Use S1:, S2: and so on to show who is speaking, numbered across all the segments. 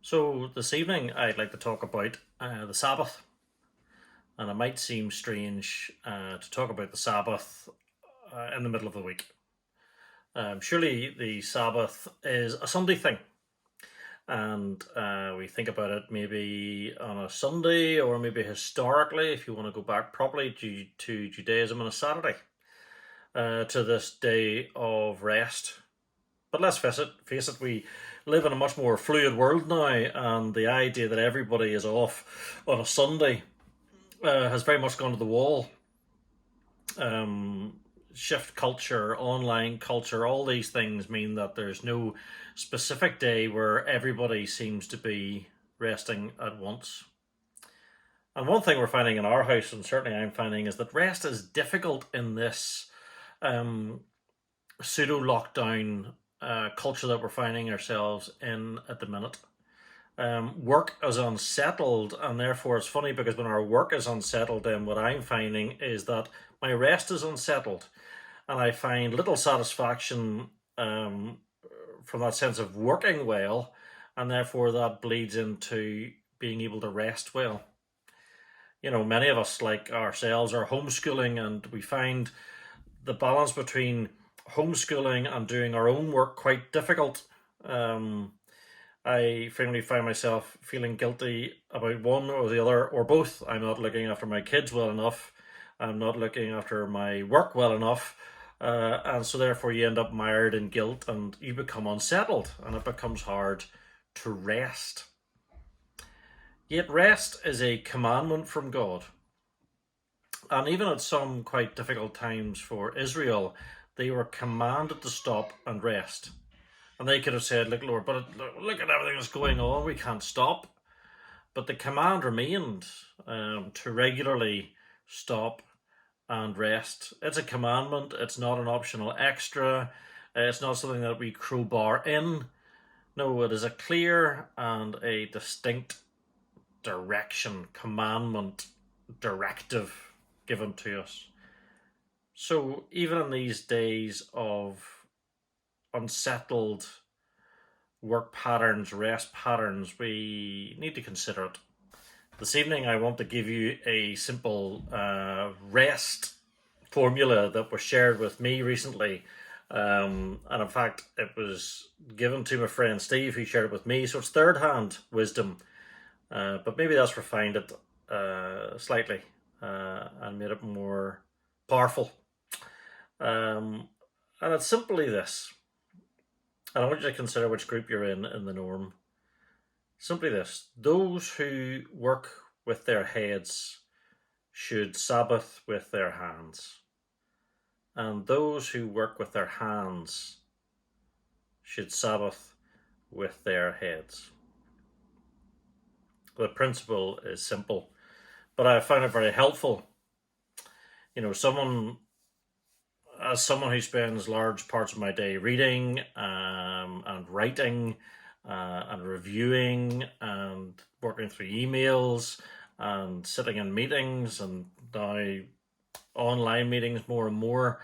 S1: So this evening I'd like to talk about the Sabbath, and it might seem strange to talk about the Sabbath in the middle of the week. Surely the Sabbath is a Sunday thing, and we think about it maybe on a Sunday or maybe historically, if you want to go back properly to Judaism on a Saturday, to this day of rest. But let's face it, we live in a much more fluid world now, and the idea that everybody is off on a Sunday has very much gone to the wall. Shift culture, online culture, all these things mean that there's no specific day where everybody seems to be resting at once. And one thing we're finding in our house, and certainly I'm finding, is that rest is difficult in this pseudo lockdown culture that we're finding ourselves in at the minute. Work is unsettled, and therefore it's funny because when our work is unsettled, then what I'm finding is that my rest is unsettled, and I find little satisfaction from that sense of working well, and therefore that bleeds into being able to rest well. You know, many of us, like ourselves, are homeschooling, and we find the balance between homeschooling and doing our own work quite difficult. I frequently find myself feeling guilty about one or the other or both. I'm not looking after my kids well enough. I'm not looking after my work well enough. And so therefore you end up mired in guilt and you become unsettled, and it becomes hard to rest. Yet rest is a commandment from God. And even at some quite difficult times for Israel, they were commanded to stop and rest. And they could have said, look, Lord, but look at everything that's going on. We can't stop. But the command remained to regularly stop and rest. It's a commandment. It's not an optional extra. It's not something that we crowbar in. No, it is a clear and a distinct direction, commandment, directive given to us. So even in these days of unsettled work patterns, rest patterns, we need to consider it. This evening I want to give you a simple rest formula that was shared with me recently. And in fact, it was given to my friend Steve, who shared it with me. So it's third-hand wisdom, but maybe that's refined it slightly and made it more powerful. And it's simply this. And I want you to consider which group you're in the norm. Simply this: those who work with their heads should Sabbath with their hands, and those who work with their hands should Sabbath with their heads. The principle is simple, but I found it very helpful. You know, as someone who spends large parts of my day reading and writing and reviewing and working through emails and sitting in meetings and now online meetings more and more,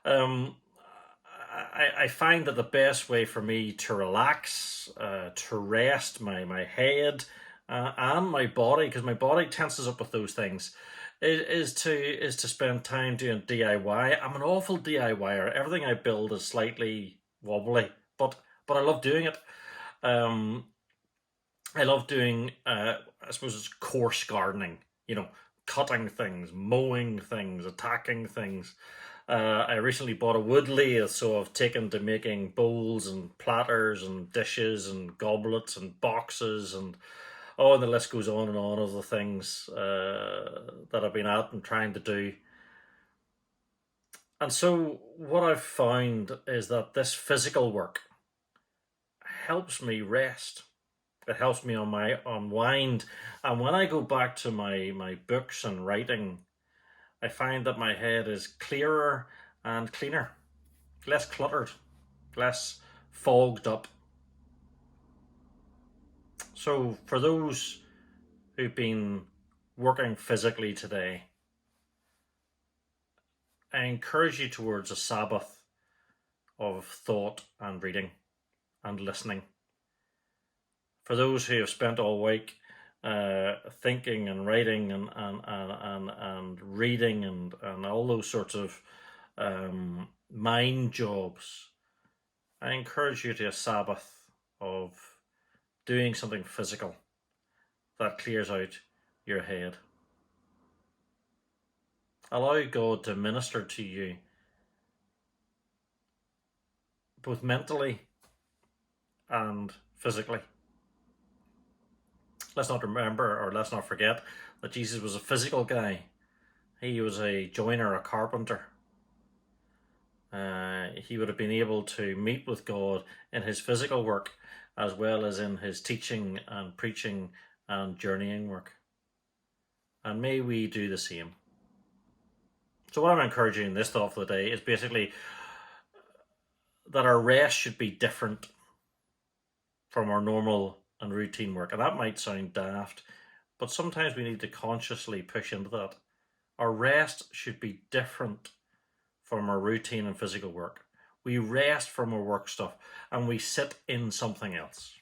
S1: I find that the best way for me to relax, to rest my head and my body, because my body tenses up with those things, is to spend time doing DIY. I'm an awful DIYer. Everything I build is slightly wobbly, but I love doing it. I love doing, I suppose it's coarse gardening, you know, cutting things, mowing things, attacking things. I recently bought a wood lathe, so I've taken to making bowls and platters and dishes and goblets and boxes and oh, and the list goes on and on of the things that I've been at and trying to do. And so what I've found is that this physical work helps me rest. It helps me on my unwind. And when I go back to my books and writing, I find that my head is clearer and cleaner, less cluttered, less fogged up. So for those who've been working physically today, I encourage you towards a Sabbath of thought and reading and listening. For those who have spent all week thinking and writing and reading and all those sorts of mind jobs, I encourage you to a Sabbath of doing something physical that clears out your head. Allow God to minister to you, both mentally and physically. Let's not forget that Jesus was a physical guy. He was a joiner, a carpenter. He would have been able to meet with God in his physical work as well as in his teaching and preaching and journeying work. And may we do the same. So what I'm encouraging in this thought for the day is basically that our rest should be different from our normal and routine work. And that might sound daft, but sometimes we need to consciously push into that. Our rest should be different from our routine and physical work. We rest from our work stuff and we sit in something else.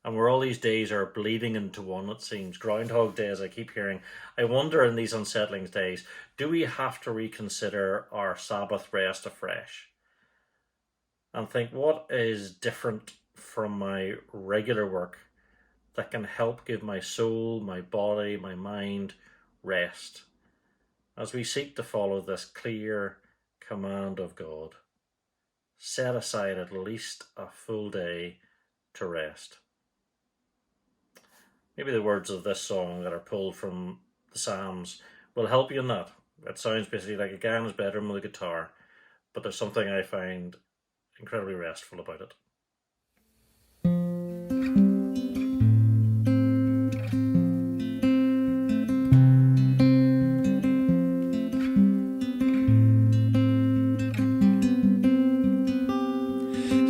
S1: And where all these days are bleeding into one, it seems, Groundhog Day, as I keep hearing, I wonder in these unsettling days, do we have to reconsider our Sabbath rest afresh? And think, what is different from my regular work that can help give my soul, my body, my mind rest, as we seek to follow this clear command of God? Set aside at least a full day to rest. Maybe the words of this song that are pulled from the Psalms will help you in that. It sounds basically like a guy in his bedroom with a guitar, but there's something I find incredibly restful about it.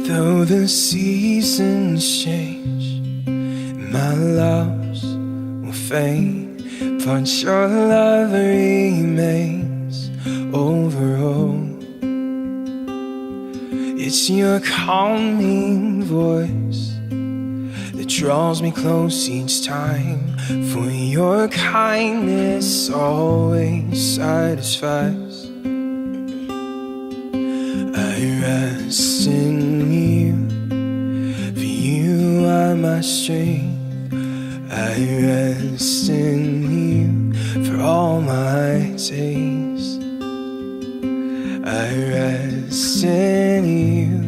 S2: Though the seasons change, my loves will fade, but your love remains over all. It's your calming voice that draws me close each time, for your kindness always satisfies. I rest in you, for you are my strength. I rest in you for all my days. I rest in you,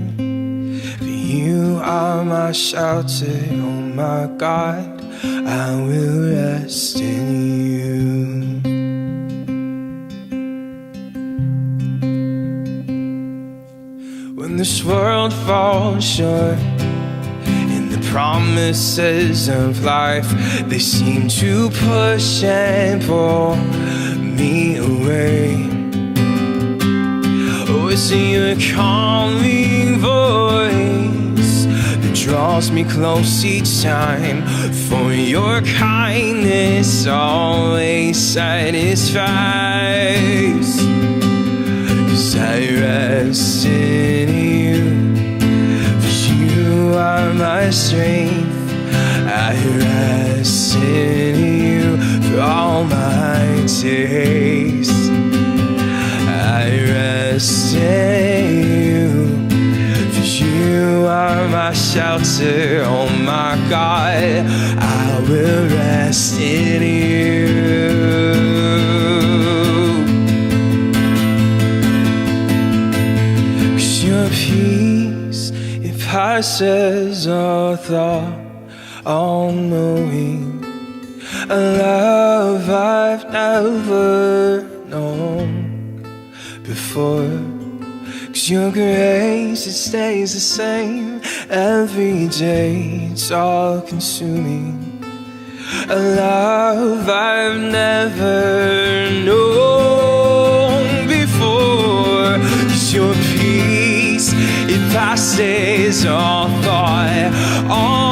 S2: for you are my shelter. Oh my God, I will rest in you. When this world falls short, promises of life, they seem to push and pull me away. Oh, it's your calming voice that draws me close each time, for your kindness always satisfies. 'Cause I rest in you, you are my strength. I rest in you for all my days. I rest in you, for you are my shelter. Oh my God, I will rest in you. 'Cause your peace passes all thought, all knowing, a love I've never known before. 'Cause your grace, it stays the same every day. It's all consuming, a love I've never known before. 'Cause your peace, it passes all thought, all